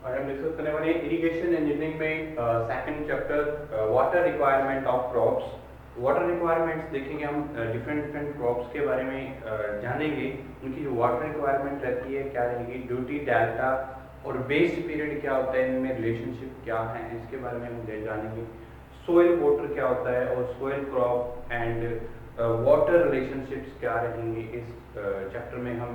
और हम डिस्कस करने वाले हैं इरिगेशन इंजीनियरिंग में second chapter water requirement of crops. Water requirements देखेंगे हम, डिफरेंट डिफरेंट क्रॉप्स के बारे में जानेंगे, उनकी जो वाटर रिक्वायरमेंट रहती है क्या रहेगी, ड्यूटी, डेल्टा और बेस पीरियड क्या होता है, इनमें रिलेशनशिप क्या है, इसके बारे में हम जानेंगे। सोइल वाटर क्या होता है और soil crop and water relationships क्या रहेंगे, इस चैप्टर में हम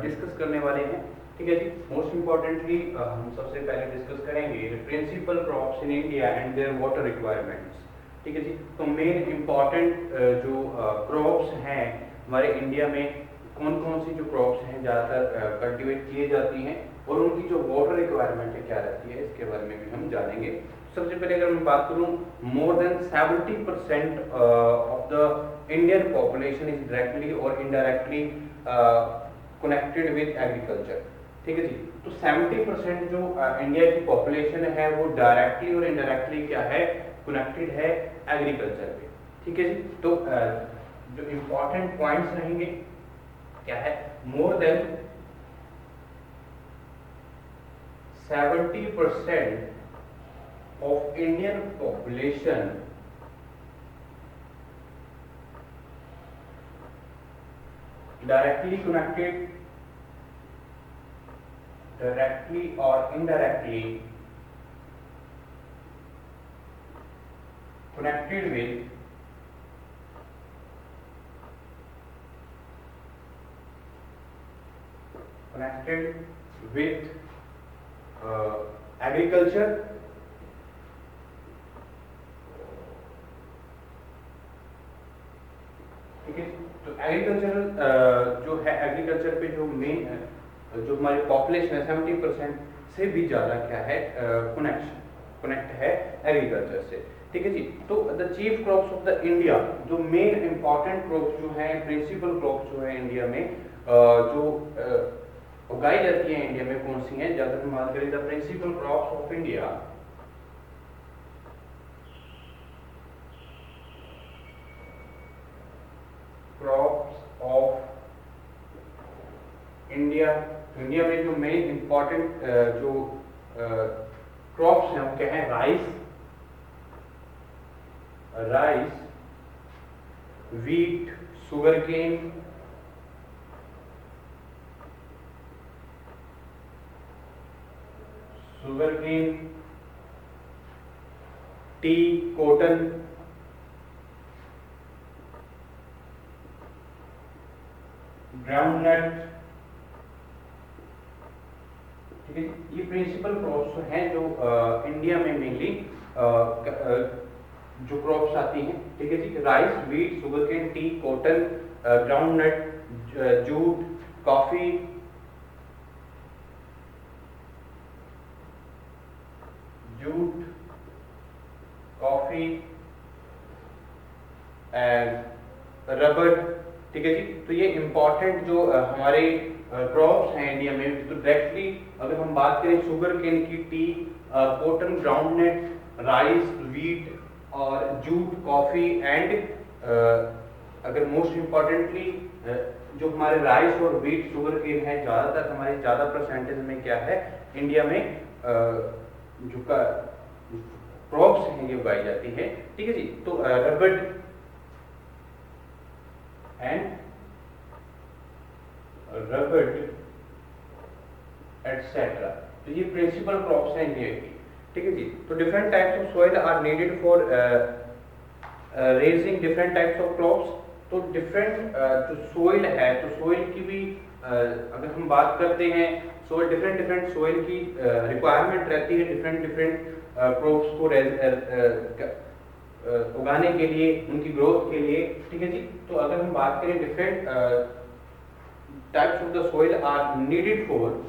डिस्कस करने वाले हैं। ठीक है जी। मोस्ट इम्पॉर्टेंटली हम सबसे पहले डिस्कस करेंगे principal crops in India and their water requirements. ठीक है जी। तो मेन इम्पॉर्टेंट जो क्रॉप्स हैं हमारे इंडिया में, कौन कौन सी जो क्रॉप्स हैं ज़्यादातर कल्टीवेट किए जाती हैं और उनकी जो वाटर रिक्वायरमेंट है क्या रहती है, इसके बारे में भी हम जानेंगे। सबसे पहले अगर मैं बात करूं, more than 70% of the Indian population is directly और इनडायरेक्टली कनेक्टेड विद एग्रीकल्चर। ठीक है जी। तो 70% जो इंडिया की पॉपुलेशन है वो डायरेक्टली और इनडायरेक्टली क्या है, कनेक्टेड है एग्रीकल्चर पे। ठीक है जी। तो जो इंपॉर्टेंट पॉइंट्स रहेंगे क्या है, more than 70% of Indian population directly connected, directly or indirectly connected with agriculture। ठीक है। तो एग्रीकल्चर जो है, एग्रीकल्चर पे जो मेन जो हमारी पॉपुलेशन है 70% से भी ज़्यादा क्या है, कनेक्ट है एग्रीकल्चर से। ठीक है जी। तो the chief crops of the India, जो मेन इंपॉर्टेंट क्रॉप्स जो है, प्रिंसिपल क्रॉप्स जो है इंडिया में जो उगाई जाती है इंडिया में, कौन सी हैं, ज़्यादा हम बात करें the principal crops of India. Crops of India, India में जो मेन इंपॉर्टेंट जो क्रॉप्स हैं वो क्या है, rice, wheat, sugarcane, tea, cotton, groundnut. ठीक है। ये प्रिंसिपल क्रॉप्स हैं जो इंडिया में मेनली जो क्रॉप्स आती हैं। ठीक है जी। Rice, wheat, sugarcane, tea, cotton, groundnut, jute, coffee, and rubber. ठीक है जी। तो ये इंपॉर्टेंट जो हमारे क्रॉप्स हैं इंडिया में, तो डायरेक्टली अगर हम बात करें शुगर केन की, T, cotton, groundnut, rice, wheat और जूट, कॉफी एंड अगर मोस्ट इम्पॉर्टेंटली जो हमारे राइस और वीट, शुगर केन है, ज़्यादातर हमारे ज़्यादा परसेंटेज में क्या है इंडिया में जो क्रॉप्स हैं ये उगाई जाती है। ठीक है जी। तो रबर एटसेट्रा, तो ये प्रिंसिपल क्रॉप्स हैं इंडिया की। ठीक है जी। तो different types of soil are needed for raising different types of crops. तो डिफरेंट जो सॉइल है, तो सॉइल की भी अगर हम बात करते हैं, सॉइल डिफरेंट सॉइल की रिक्वायरमेंट रहती है डिफरेंट क्रॉप्स को उगाने के लिए, उनकी ग्रोथ के लिए। ठीक है जी। तो अगर हम बात करें different types of the soil are needed for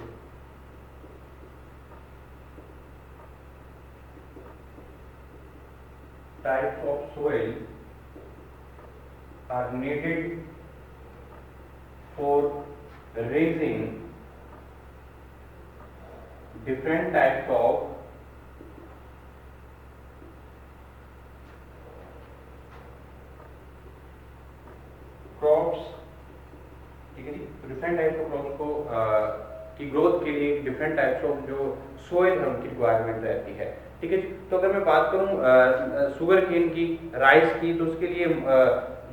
types of soil are needed for raising different types of crops। ठीक है जी। डिफरेंट टाइप्स ऑफ क्रॉप्स को की ग्रोथ के लिए डिफरेंट टाइप्स ऑफ जो सोइल है उनकी रिक्वायरमेंट रहती है। ठीक है जी। तो अगर मैं बात करूं शुगर केन की, राइस की, तो उसके लिए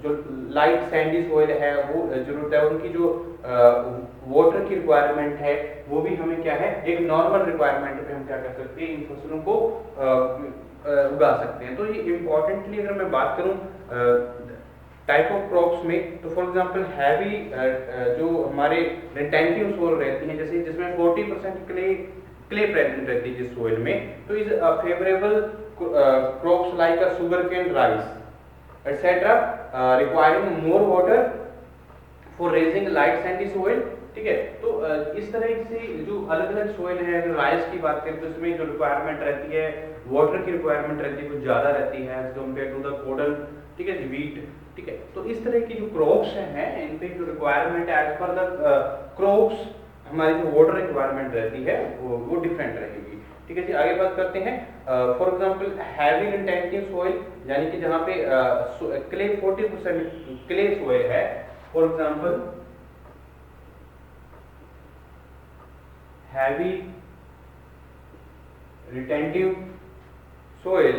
जो लाइट सैंडी सोइल है वो जरूरत है। उनकी जो वाटर की रिक्वायरमेंट है वो भी हमें क्या है, एक नॉर्मल रिक्वायरमेंट पे हम क्या कर सकते हैं, इन फसलों को उगा सकते हैं। तो ये इम्पोर्टेंटली अगर मैं बात करूं टाइप ऑफ क्रॉप्स में, तो फॉर एग्जांपल हैवी जो हमारे रिटेंटिव सोइल रहती हैं, जैसे जिसमें 40% क्ले प्रेजेंट रहती है जिस सोइल में, तो is favourable crops like a sugar cane, rice etcetera requiring more water for raising light sandy soil. ठीक है। तो इस तरह से जो अलग अलग सोइल है, अगर राइस की बात करें तो इसमें जो रिक्वायरमेंट रहती है, वाटर की रिक्वायरमेंट रहती है, कुछ ज़्यादा रहती है as compare to the cotton. ठीक है जी, वीट। ठीक है। तो इस तरह की जो क्रॉप्स हैं इन पे जो रिक्वायरमेंट है एज पर द क्रॉप्स, हमारी जो वाटर रिक्वायरमेंट रहती है वो डिफरेंट रहेगी। ठीक है जी। आगे बात करते हैं for example heavy intensive soil, यानी कि जहाँ पे क्ले 40% क्ले सॉइल है। For example heavy retentive soil,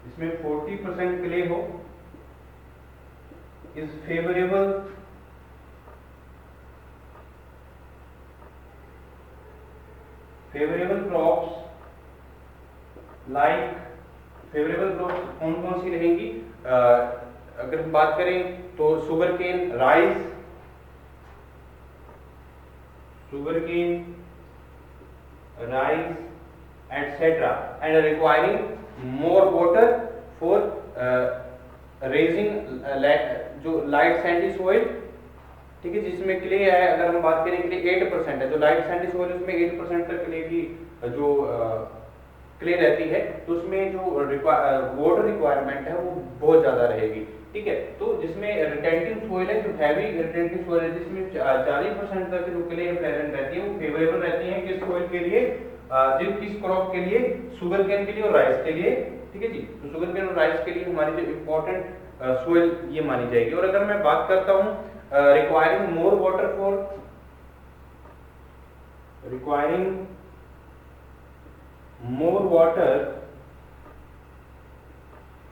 इसमें 40% क्ले हो, is favourable crops like, favourable crops कौन कौन सी रहेंगी, अगर हम बात करें तो sugar cane, rice, etcetera, and requiring more water for raising जो लाइट सैंडी सोइल। ठीक है। जिसमें क्ले है, अगर हम बात करें क्ले 8% है, जो लाइट सैंडी सोइल उसमें 8% तक क्ले की जो क्ले रहती है, तो उसमें जो वाटर रिक्वायरमेंट है वो बहुत ज्यादा रहेगी। ठीक है। तो जिसमें रिटेंटिव सोइल है, जो हैवी रिटेंटिव सोइल है, जिसमें 40% तक जो क्ले प्रेजेंट रहती है, वो फेवरेबल रहती है किस सोइल के लिए, किस क्रॉप के लिए, शुगर केन के लिए और राइस के लिए। ठीक है जी। तो शुगर केन और राइस के लिए हमारी जो इम्पोर्टेंट सोइल ये मानी जाएगी। और अगर मैं बात करता हूँ requiring more water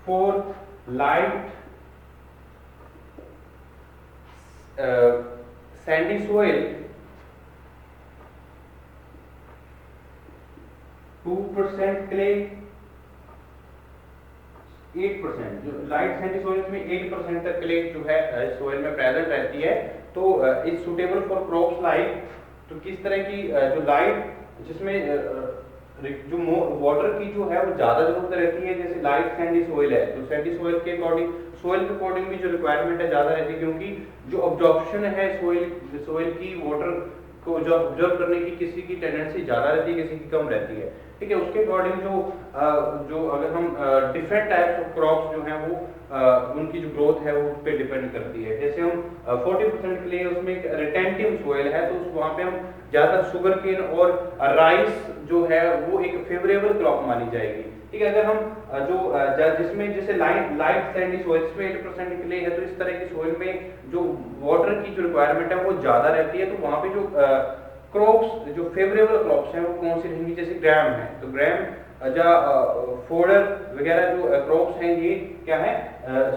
for, light sandy soil, 2% clay, 8%, जो लाइट सैंडी सोइल में 8% तक क्ले जो है सोइल में प्रेजेंट रहती है, तो is suitable for crops like, तो किस तरह की जो लाइट, जिसमें जो वाटर की जो है वो ज्यादा जरूरत रहती है, जैसे लाइट सैंडी सोइल है, तो सैंडी सोइल के अकॉर्डिंग, सोइल के अकॉर्डिंग भी जो रिक्वायरमेंट है ज्यादा रहती है, क्योंकि जो ऑब्जॉर्प्शन है सोइल की वाटर को जो ऑब्जर्व करने की किसी की टेंडेंसी ज्यादा रहती है, किसी की कम रहती है। ठीक है। उसके अकॉर्डिंग जो अगर हम डिफरेंट टाइप्स ऑफ क्रॉप्स जो हैं वो उनकी जो ग्रोथ है वो उस पर डिपेंड करती है। जैसे हम 40% के लिए उसमें एक रिटेंटिव सोइल है, तो वहाँ पे हम ज़्यादातर शुगर केन और राइस जो है वो एक फेवरेबल क्रॉप मानी जाएगी। ठीक है। अगर हम जिसमें जैसे लाइट सैंडी सोइल में 8% के लिए है, तो इस तरह की सोइल में जो वाटर की जो रिक्वायरमेंट है वो ज़्यादा रहती है, तो वहाँ पे जो क्रॉप्स, जो फेवरेबल क्रॉप्स हैं वो कौन सी रहेंगी, जैसे ग्राम है, तो ग्राम या फोडर वगैरह जो क्रॉप्स हैं ये क्या है,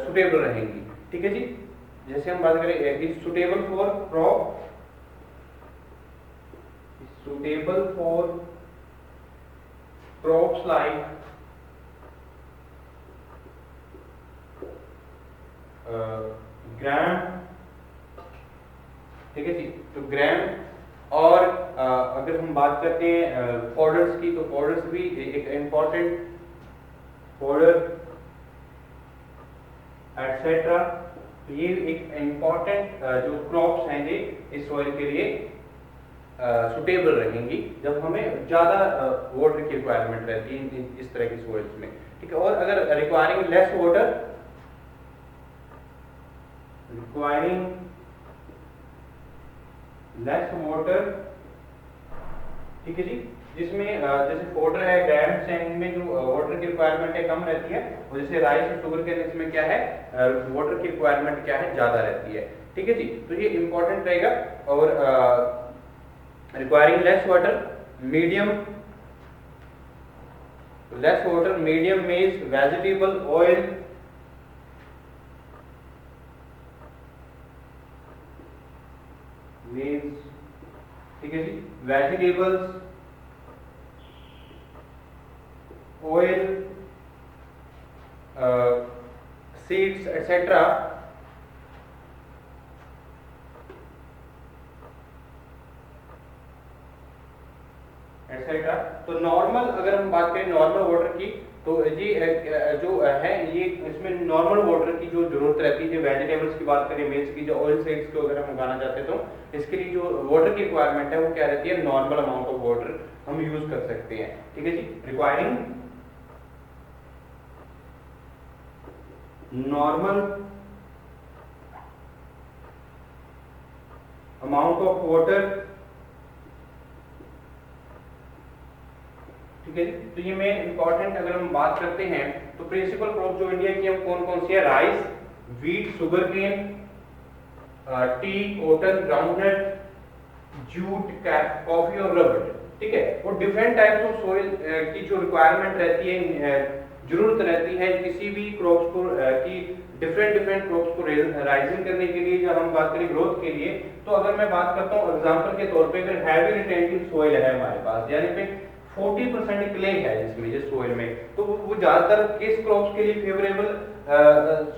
सुटेबल रहेंगी। ठीक है जी। जैसे हम बात करें is suitable for crop, suitable for crops like gram. ठीक है जी। तो ग्राम, और अगर हम बात करते हैं फॉडर्स की, तो फॉडर्स भी एक इम्पॉर्टेंट, फॉडर एटसेट्रा, तो ये एक इम्पॉर्टेंट जो क्रॉप्स हैं ये इस सॉइल के लिए सुटेबल रहेंगी जब हमें ज़्यादा वाटर की रिक्वायरमेंट रहती है इस तरह की सॉइल्स में। ठीक है। और अगर रिक्वायरिंग लेस वाटर, ठीक है जी, जिसमें जैसे फोडर है, ग्रैम्स हैं, इनमें जो वाटर की रिक्वायरमेंट है कम रहती है, और जैसे राइस और शुगर के इसमें क्या है वाटर की रिक्वायरमेंट क्या है ज़्यादा रहती है। ठीक है जी, तो ये इंपॉर्टेंट रहेगा। और requiring less water, medium less water, medium means vegetable oil, means ठीक है जी vegetables, oil, seeds etcetera etcetera. तो नॉर्मल अगर हम बात करें नॉर्मल वाटर की, तो जी जो है ये इसमें नॉर्मल वाटर की जो जरूरत रहती है, जो वेजिटेबल्स की बात करें, मिर्च की, जो ऑयल सीड्स को अगर हम उगाना चाहते हैं तो इसके लिए जो वाटर की रिक्वायरमेंट है वो क्या रहती है, नॉर्मल अमाउंट ऑफ वाटर हम यूज कर सकते हैं। ठीक है जी, requiring normal amount of water. ठीक है जी, तो ये मेन इंपॉर्टेंट अगर हम बात करते हैं तो प्रिंसिपल क्रॉप जो इंडिया की हम कौन कौन सी है, rice, wheat, sugar cane, tea, cotton, groundnut, jute, coffee और रबर। ठीक है, और डिफरेंट टाइप्स ऑफ सोइल की जो रिक्वायरमेंट रहती है, जरूरत रहती है किसी भी क्रॉप्स को की डिफरेंट क्रॉप्स को राइजिंग करने के लिए, जब हम बात करें ग्रोथ के लिए, तो अगर मैं बात करता हूँ एग्जांपल के तौर पे, अगर हैवी रिटेंटिव सोइल है हमारे पास, यानी पे 40% क्ले है जिसमें, जिस सोइल में, तो वो ज्यादातर किस क्रॉप्स के लिए फेवरेबल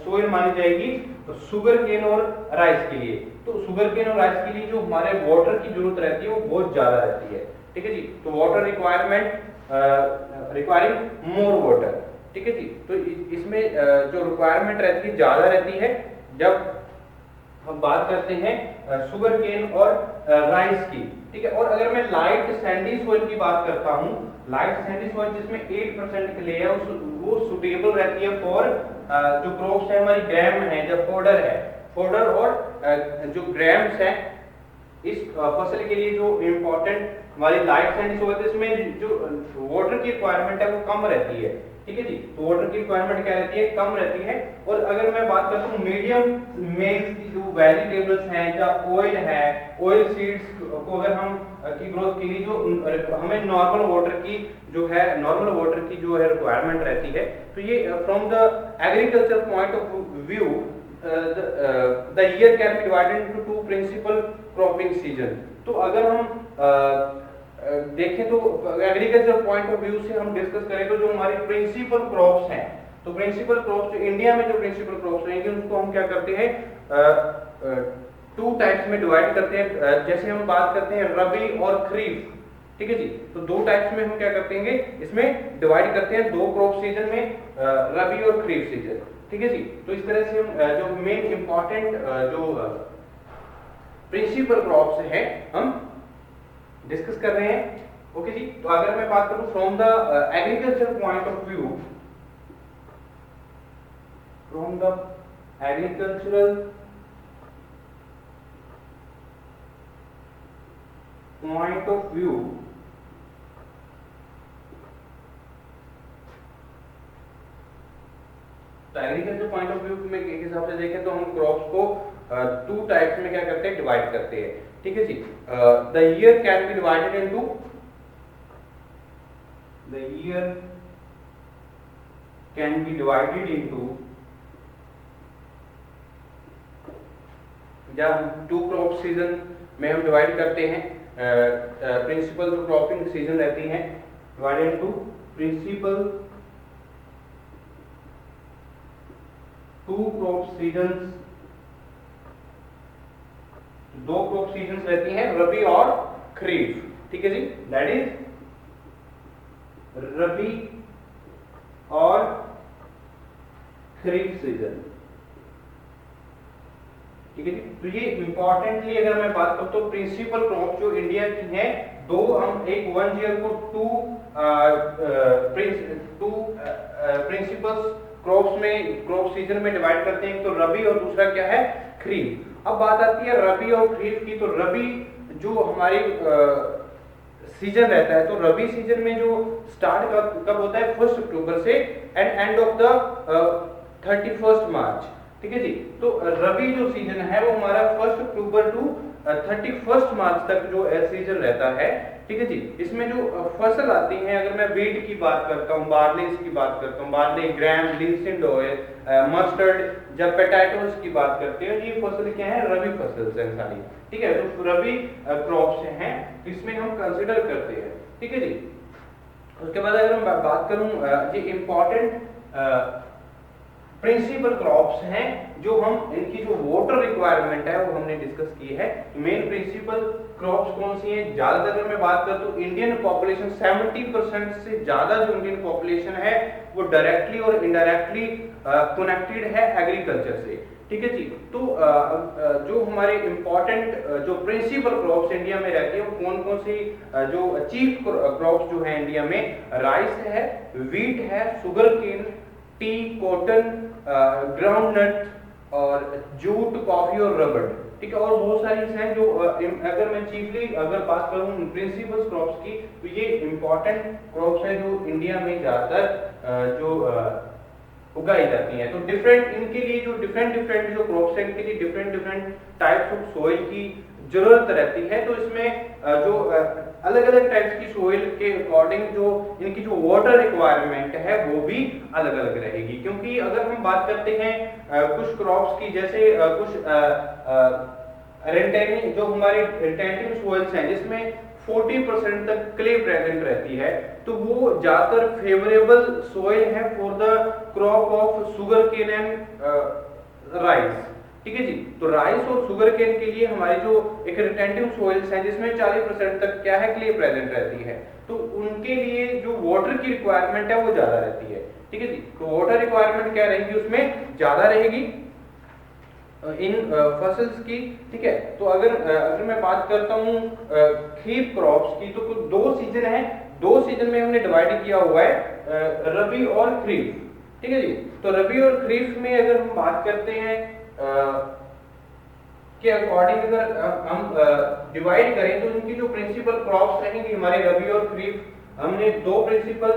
सोइल मानी जाएगी, तो शुगर केन और राइस के लिए। तो शुगर केन और राइस के लिए जो हमारे वाटर की जरूरत रहती है वो बहुत ज्यादा रहती है। ठीक है जी, तो water requirement requiring more water. ठीक है जी, तो इसमें जो रिक्वायरमेंट रहती है ज्यादा रहती है जब हम बात करते हैं शुगर केन और राइस की। ठीक है, और अगर मैं लाइट सैंडी सॉइल की बात करता हूँ, लाइट सैंडी सॉइल जिसमें 8% क्ले है, वो सुटेबल रहती है फॉर जो क्रॉप्स है हमारी, ग्रैम है, जब फोडर है, फोडर और जो ग्रैम्स है, इस फसल के लिए जो इम्पोर्टेंट हमारी लाइट सैंडी सॉइल, इसमें जो वाटर की रिक्वायरमेंट है वो कम रहती है। ठीक है जी, तो वाटर की रिक्वायरमेंट क्या रहती है, कम रहती है। और अगर मैं बात करता हूँ मीडियम में जो वेजिटेबल्स हैं या ऑयल है, ऑयल सीड्स को अगर हम की ग्रोथ के लिए जो हमें नॉर्मल वाटर की जो है, नॉर्मल वाटर की जो है रिक्वायरमेंट रहती है, तो ये from the agriculture point of view the year can be divided into two principal cropping season। तो अगर हम देखें तो एग्रीकल्चर पॉइंट ऑफ व्यू से हम डिस्कस करें तो जो हमारी प्रिंसिपल क्रॉप्स हैं, तो प्रिंसिपल क्रॉप्स जो इंडिया में जो प्रिंसिपल क्रॉप्स रहेंगे उनको हम क्या करते हैं, टू टाइप्स में डिवाइड करते हैं। जैसे हम बात करते हैं रबी और खरीफ। ठीक है जी, तो दो टाइप्स में हम क्या करते हैं, इसमें डिवाइड करते हैं, दो क्रॉप सीजन में, रबी और खरीफ सीजन। ठीक है जी, तो इस तरह से हम जो मेन इंपॉर्टेंट जो प्रिंसिपल क्रॉप्स हैं हम डिस्कस कर रहे हैं। ओके जी, तो अगर मैं बात करूं from the agriculture point of view, from the agricultural point of view, तो एग्रीकल्चर पॉइंट ऑफ व्यू में के हिसाब से देखें तो हम क्रॉप्स को टू टाइप्स में क्या करते हैं, डिवाइड करते हैं। ठीक है जी, the year can be divided into, the year can be divided into, जब टू क्रॉप सीजन में हम डिवाइड करते हैं, प्रिंसिपल जो क्रॉपिंग सीजन रहती हैं, divided into principal two crop seasons, दो क्रॉप सीजन्स रहती हैं, रबी और खरीफ। ठीक है जी, दैट इज रबी और खरीफ सीजन। ठीक है जी, तो ये इंपॉर्टेंटली अगर मैं बात करूं तो प्रिंसिपल क्रॉप जो इंडिया की है, दो हम एक वन ईयर को टू प्रिंसिपल्स क्रॉप्स में, क्रॉप सीजन में डिवाइड करते हैं, तो रबी और दूसरा क्या है, खरीफ। अब बात आती है रबी और खरीफ की, तो रबी जो हमारी सीजन रहता है। तो रबी सीजन में जो स्टार्ट कब होता है, 1 अक्टूबर से एंड एंड ऑफ द 31 मार्च। ठीक है जी। तो रबी जो सीजन है वो हमारा 1 अक्टूबर टू 31 मार्च तक जो सीजन रहता है। ठीक है जी। इसमें जो फसल आती है, अगर मैं व्हीट की बात करता हूँ, बार्ले की बात करता हूँ, बार्ले, ग्राम, लिंसेड ऑयल, मस्टर्ड, जब पोटैटोज की बात करते हैं, ये फसल क्या है, रबी फसल है सारी। ठीक है। तो रबी क्रॉप्स हैं, इसमें हम कंसिडर करते हैं। ठीक है जी। उसके बाद अगर मैं बात करूं, ये इंपॉर्टेंट प्रिंसिपल क्रॉप्स हैं जो हम इनकी जो वाटर रिक्वायरमेंट है वो हमने डिस्कस की है। मेन प्रिंसिपल क्रॉप्स कौन सी हैं, ज्यादातर अगर मैं बात करता हूं, इंडियन पॉपुलेशन 70% से ज्यादा जो इंडियन पॉपुलेशन है वो डायरेक्टली और इनडायरेक्टली कनेक्टेड है एग्रीकल्चर से। ठीक है जी। तो जो हमारे इंपॉर्टेंट जो प्रिंसिपल क्रॉप्स इंडिया में रहती है वो कौन कौन सी, जो चीफ क्रॉप्स जो है इंडिया में, राइस है, वीट है, sugar cane, tea, cotton, groundnut और जूट, कॉफी और रबर। ठीक है। और बहुत सारी हैं जो अगर मैं चीफली अगर बात करूं प्रिंसिपल क्रॉप्स की, तो ये इंपॉर्टेंट क्रॉप्स हैं जो इंडिया में ज्यादातर जो उगाई जाती हैं। तो डिफरेंट इनके लिए जो डिफरेंट जो क्रॉप्स हैं, इनके लिए डिफरेंट टाइप्स ऑफ सोइल की जरूरत रहती है। तो इसमें जो अलग अलग टाइप्स की सोइल के अकॉर्डिंग जो इनकी जो वाटर रिक्वायरमेंट है वो भी अलग अलग रहेगी। क्योंकि अगर हम बात करते हैं कुछ क्रॉप्स की, जैसे कुछ रेंटेनिंग जो हमारे रेंटेनिंग सोइल्स हैं जिसमें 40% तक क्ले प्रेजेंट रहती है, तो वो ज्यादातर फेवरेबल सोइल है for the crop of sugar cane and rice. ठीक है जी। तो राइस और शुगर केन के लिए हमारी जो एक रिटेंटिव सोइल्स हैं जिसमें 40% तक क्या है, क्ले प्रेजेंट रहती है, तो उनके लिए जो वाटर की रिक्वायरमेंट है वो ज्यादा रहती है। ठीक है जी। तो वाटर रिक्वायरमेंट क्या रहेगी, उसमें ज्यादा रहेगी इन फसल्स की। ठीक है। तो अगर मैं बात करता हूँ खरीफ क्रॉप्स की, तो कुछ दो सीजन है, दो सीजन में हमने डिवाइड किया हुआ है, रबी और खरीफ। ठीक है जी। तो रबी और खरीफ में अगर हम बात करते हैं के अकॉर्डिंग, अगर हम डिवाइड करें तो इनकी जो प्रिंसिपल क्रॉप्स रहेंगी हमारे रबी और खरीफ, हमने दो प्रिंसिपल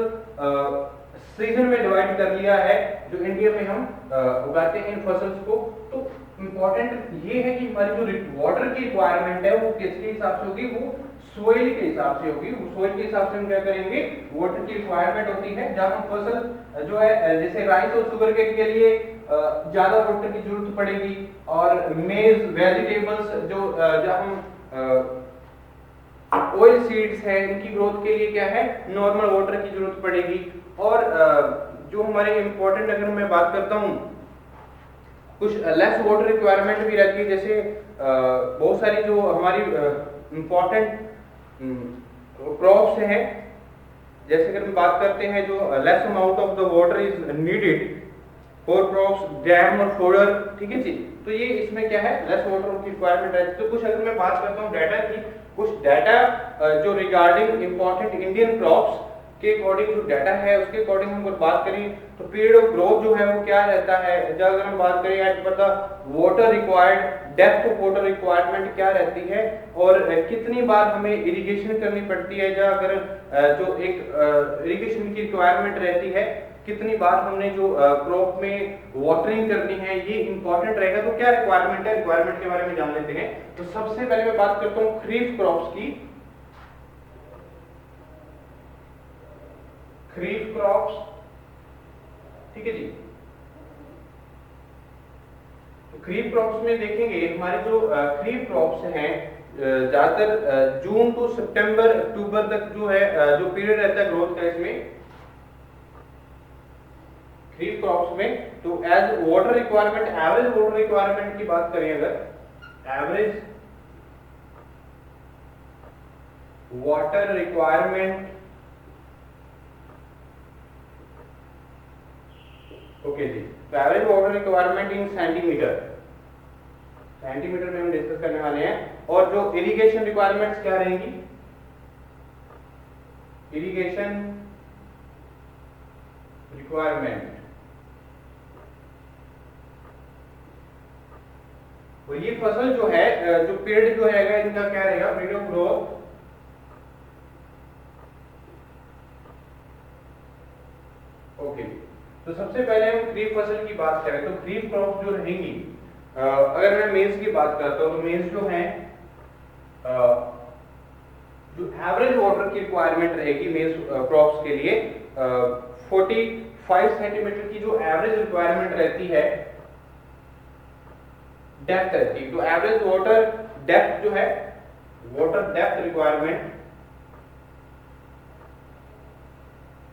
सीजन में डिवाइड कर लिया है जो इंडिया में हम उगाते हैं इन फसल्स को। तो इंपॉर्टेंट ये है कि हमारी जो वाटर की रिक्वायरमेंट है वो किसके हिसाब से होगी, वो सोइल के हिसाब से होगी। सोइल के हिसाब से हम क्या करेंगे, वाटर की रिक्वायरमेंट होती है जहां हम फसल जो है जैसे राइस और शुगर केन के लिए ज्यादा वाटर की जरूरत पड़ेगी, और मेज, वेजिटेबल्स जो जहां हम ऑयल सीड्स है इनकी ग्रोथ के लिए क्या है, नॉर्मल वाटर की जरूरत पड़ेगी। और जो हमारे इंपॉर्टेंट अगर मैं बात करता हूँ, कुछ लेस वाटर रिक्वायरमेंट भी रहती है, जैसे बहुत सारी जो हमारी इंपॉर्टेंट क्रॉप्स हैं, जैसे अगर हम बात करते हैं जो less amount of the water is needed for crops, gram और फोडर। ठीक है जी। तो ये इसमें क्या है, लेस वाटर की रिक्वायरमेंट रहती है। तो कुछ अगर मैं बात करता हूँ डाटा की, कुछ डाटा जो रिगार्डिंग इंपॉर्टेंट इंडियन क्रॉप्स के अकॉर्डिंग जो डाटा है उसके अकॉर्डिंग हम बात करें तो पीरियड ऑफ ग्रोथ जो है वो क्या रहता है, जब अगर हम बात करें एज पर the water required, depth of water requirement क्या रहती है, और कितनी बार हमें इरिगेशन करनी पड़ती है, जब अगर जो एक इरिगेशन की रिक्वायरमेंट रहती है, कितनी बार हमने जो क्रॉप में वाटरिंग करनी है, ये इंपॉर्टेंट रहेगा। तो क्या रिक्वायरमेंट है, रिक्वायरमेंट के बारे में जान लेते हैं। तो सबसे पहले मैं बात करता हूँ खरीफ क्रॉप्स की। खरीफ क्रॉप्स, ठीक है जी। तो खरीफ क्रॉप्स में देखेंगे हमारे जो खरीफ क्रॉप्स हैं ज्यादातर जून टू सितंबर अक्टूबर तक जो है जो पीरियड रहता है ग्रोथ का इसमें खरीफ क्रॉप्स में। तो as water requirement, average water requirement की बात करें, अगर एवरेज वाटर रिक्वायरमेंट, ओके जी, तो average water requirement in centimetre, centimetre में हम डिस्कस करने वाले हैं। और जो इरिगेशन रिक्वायरमेंट्स क्या रहेंगी, इरिगेशन रिक्वायरमेंट, और ये फसल जो है जो पीरियड जो रहेगा इनका क्या रहेगा, पीरियड ऑफ ग्रोथ ओके, तो सबसे पहले हम खरीफ फसल की बात करें तो खरीफ क्रॉप जो रहेंगी, अगर मैं मेज की बात करता हूँ तो मेज जो है जो एवरेज वाटर की रिक्वायरमेंट रहेगी मेज क्रॉप्स के लिए 45 सेंटीमीटर की जो एवरेज रिक्वायरमेंट रहती है, डेप्थ रहती है। तो एवरेज वाटर डेप्थ जो है, water depth requirement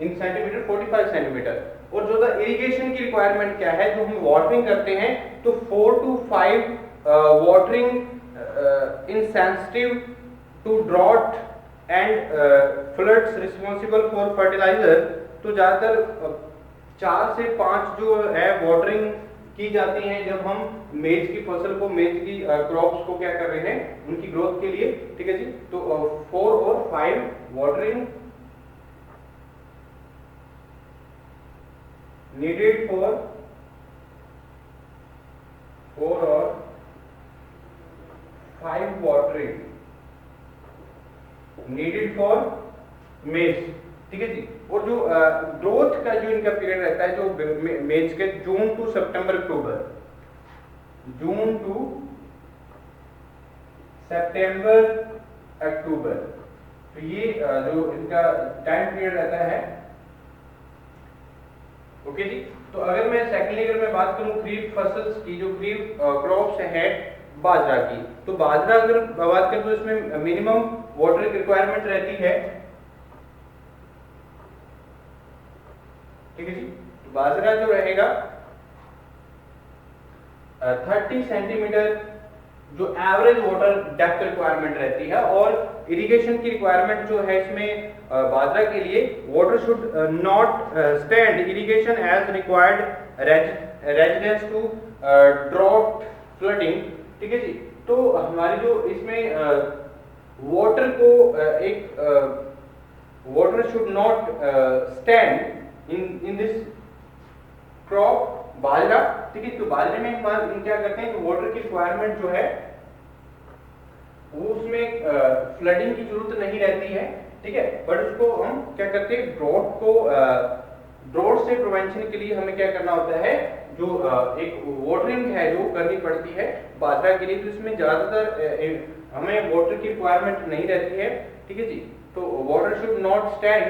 in centimetre 45 centimetre. और जो द इरिगेशन की रिक्वायरमेंट क्या है, जो हम वाटरिंग करते हैं तो 4 to 5 watering in sensitive to drought and floods responsible for fertilizer. तो ज्यादातर 4 से 5 जो है वाटरिंग की जाती है जब हम मेज की फसल को, मेज की क्रॉप्स को क्या कर रहे हैं, उनकी ग्रोथ के लिए, ठीक है जी। तो 4 और 5 watering needed for 4 or 5 watering needed for maize, ठीक है जी। और जो ग्रोथ का जो इनका पीरियड रहता है, जो मेज के जून to September October, June to सितंबर अक्टूबर, तो ये जो इनका टाइम पीरियड रहता है। ओके जी। तो अगर मैं सेकेंडली अगर मैं बात करूं खरीफ फसल्स की, जो खरीफ क्रॉप्स है बाजरा की, तो बाजरा अगर बात करें तो इसमें मिनिमम वाटर रिक्वायरमेंट रहती है, ठीक है जी। तो बाजरा जो रहेगा 30 सेंटीमीटर जो एवरेज वाटर डेप्थ रिक्वायरमेंट रहती है। और इरिगेशन की रिक्वायरमेंट जो है इसमें बाजरा के लिए, water should not stand irrigation as required resistance to drought flooding, ठीक है जी। तो हमारी जो इसमें वाटर को एक water should not stand in this crop bajra, ठीक है। तो बाजरे में हम क्या करते हैं, वाटर की रिक्वायरमेंट जो है वो उसमें फ्लडिंग की जरूरत नहीं रहती है, ठीक है। बट उसको हम क्या करते हैं, ड्रॉट से प्रिवेंशन के लिए हमें क्या करना होता है, जो एक वाटरिंग है जो करनी पड़ती है बाजरा के लिए। तो इसमें ज्यादातर हमें वाटर की रिक्वायरमेंट नहीं रहती है, ठीक है जी। तो वाटर शुड नॉट स्टैंड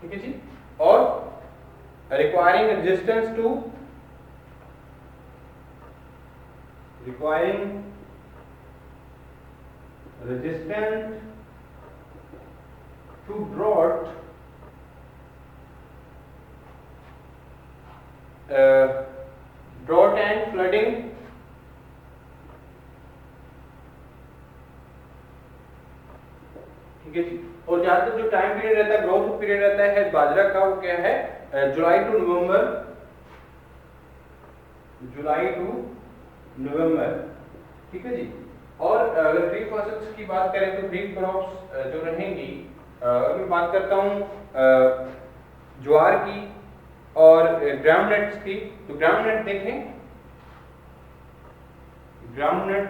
ठीक है जी। और requiring resistance to drought, drought and flooding, ठीक है जी। और ज्यादातर जो टाइम पीरियड रहता है, ग्रोथ पीरियड रहता है बाजरा का, वो क्या है, जुलाई टू नवंबर, ठीक है जी। और अगर खरीफ फसल्स की बात करें तो खरीफ क्रॉप्स जो रहेंगी, अगर मैं बात करता हूँ ज्वार की और ग्राउंडनट्स की, तो ग्राउंडनट देखें, ग्राउंडनट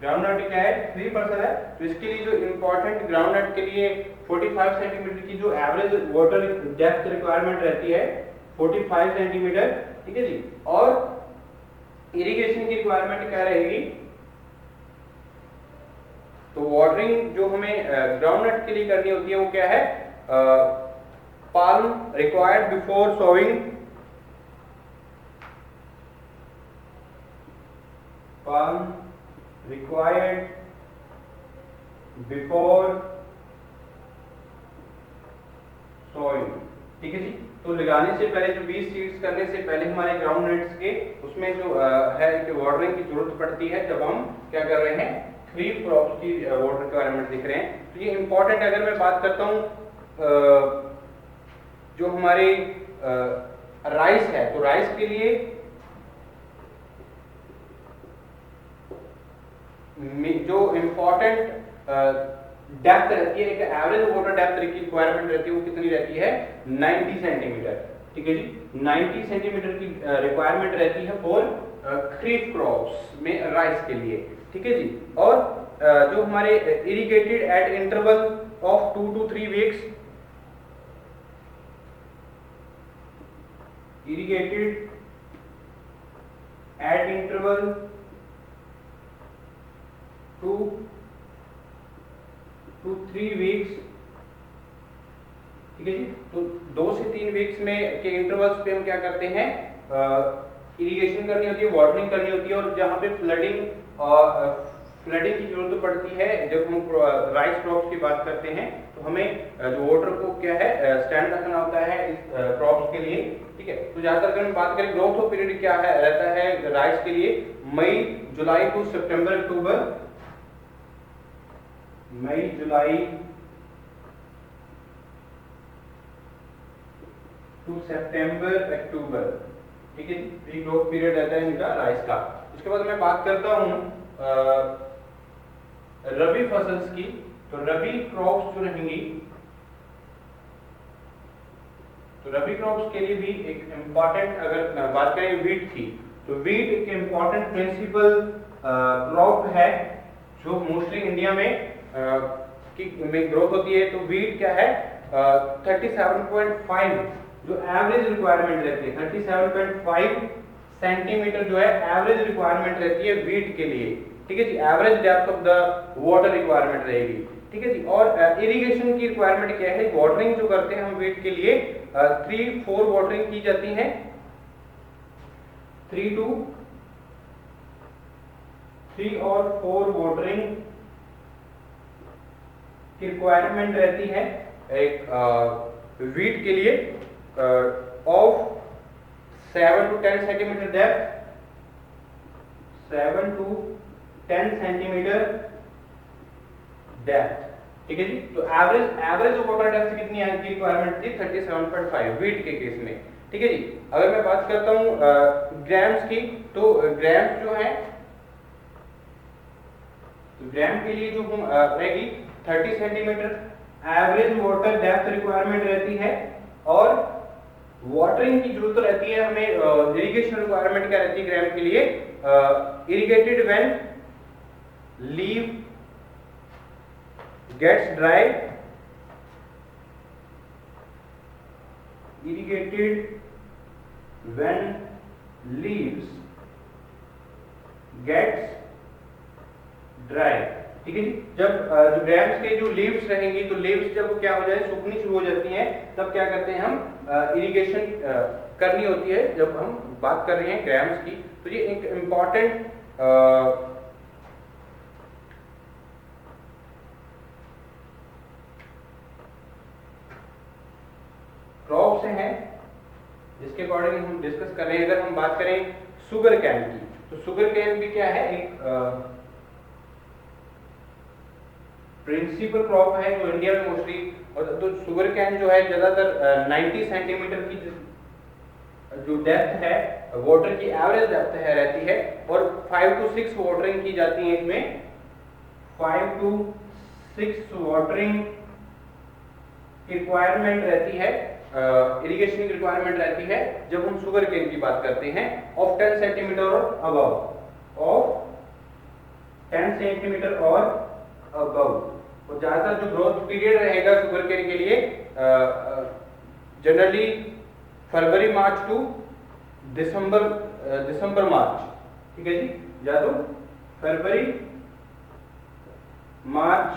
क्या है, खरीफ फसल है। तो इसके लिए जो इंपॉर्टेंट ग्राउंडनट के लिए 45 सेंटीमीटर की जो एवरेज वाटर डेप्थ रिक्वायरमेंट रहती है 45 सेंटीमीटर, ठीक है जी। और इरिगेशन की रिक्वायरमेंट क्या रहेगी, तो वाटरिंग जो हमें ग्राउंडनट के लिए करनी होती है वो क्या है, palm required before sowing, palm required before sowing, ठीक है जी। तो लगाने से पहले, जो बीज सीड्स करने से पहले हमारे ग्राउंड नट्स के उसमें जो है कि वाटरिंग की जरूरत पड़ती है जब हम क्या कर रहे हैं, खरीफ क्रॉप्स की वाटर रिक्वायरमेंट दिख रहे हैं। तो ये इंपॉर्टेंट, अगर मैं बात करता हूँ जो हमारे राइस है, तो राइस के लिए जो इंपॉर्टेंट डेप्थ रहती है, एक एवरेज वाटर डेप्थ की रिक्वायरमेंट रहती है, वो कितनी रहती है, 90 सेंटीमीटर, ठीक है जी। 90 सेंटीमीटर की रिक्वायरमेंट रहती है फॉर खरीफ क्रॉप्स में राइस के लिए, ठीक है जी। और जो हमारे irrigated eight interval of 2 to 3 weeks, irrigated at interval 2 to 3 weeks, ठीक है जी। तो 2 से 3 वीक्स में के इंटरवल्स पे हम क्या करते हैं, इरिगेशन करनी होती है, वाटरिंग करनी होती है। और जहाँ पे फ्लडिंग की जरूरत पड़ती है, जब हम राइस क्रॉप्स की बात करते हैं, तो हमें जो वाटर को क्या है स्टैंड रखना होता है इस क्रॉप्स के लिए, ठीक है। तो ज्यादातर अगर हम बात करें ग्रोथ ऑफ पीरियड क्या है रहता है राइस के लिए, मई जुलाई to September October, May July to सितंबर अक्टूबर, ठीक है। ये ग्रोथ पीरियड रहता है इनका राइस का। उसके बाद मैं बात करता हूँ रबी फसल्स की। तो रबी क्रॉप्स जो रहेंगी, तो रबी क्रॉप्स के लिए भी एक इम्पॉर्टेंट, अगर बात करें वीट की, तो वीट एक इम्पॉर्टेंट प्रिंसिपल क्रॉप है जो मोस्टली इंडिया में ग्रोथ होती है। तो वीट क्या है 37.5 जो एवरेज रिक्वायरमेंट रहती है, 37.5 सेंटीमीटर जो है एवरेज रिक्वायरमेंट रहती है वीट के लिए, ठीक है जी। Average depth of the water requirement रहेगी, ठीक है जी। और इरिगेशन की रिक्वायरमेंट क्या है, वाटरिंग जो करते हैं हम वीट के लिए 3-4 वाटरिंग की जाती है, 3 और 4 वाटरिंग की रिक्वायरमेंट रहती है एक वीट के लिए of 7 to 10 centimetre depth, 7 to 10 centimetre depth, ठीक है जी। तो एवरेज वाटर डेप्थ कितनी है की रिक्वायरमेंट थी 37.5 वीट के केस में, ठीक है जी। अगर मैं बात करता हूँ ग्राम्स की, तो ग्राम्स जो है, तो ग्राम के लिए जो हम रहेगी 30 centimetre average water depth requirement रहती है। और वाटरिंग की जरूरत रहती है हमें, इरिगेशन रिक्वायरमेंट क्या रहती है ग्राम के लिए, irrigated when leave gets dry, irrigated when leaves gets dry, ठीक है जी। जब जो ग्राम्स के जो लीव्स रहेंगी, तो लीव्स जब क्या हो जाए सूखनी शुरू हो जाती हैं, तब क्या करते हैं हम इरिगेशन करनी होती है। जब हम बात कर रहे हैं ग्राम्स की, तो ये एक इम्पॉर्टेंट क्रॉप्स हैं जिसके अकॉर्डिंग हम डिस्कस कर रहे हैं। अगर हम बात करें शुगर कैन की, तो शुगर कैन भी क्या है एक प्रिंसिपल क्रॉप है जो इंडिया में मोस्टली, और तो शुगर कैन जो है ज्यादातर 90 सेंटीमीटर की जो डेप्थ है वाटर की एवरेज डेप्थ है रहती है, और 5 to 6 वाटरिंग की जाती है इसमें, 5 to 6 वाटरिंग की रिक्वायरमेंट रहती है, इरिगेशन की रिक्वायरमेंट रहती है जब हम शुगर केन की बात करते हैं, ऑफ 10 सेंटीमीटर और अबव, ऑफ 10 सेंटीमीटर और अबव। और ज्यादातर जो ग्रोथ पीरियड रहेगा शुगर केन के लिए जनरली फरवरी मार्च टू दिसंबर मार्च, ठीक है जी। या तो फरवरी मार्च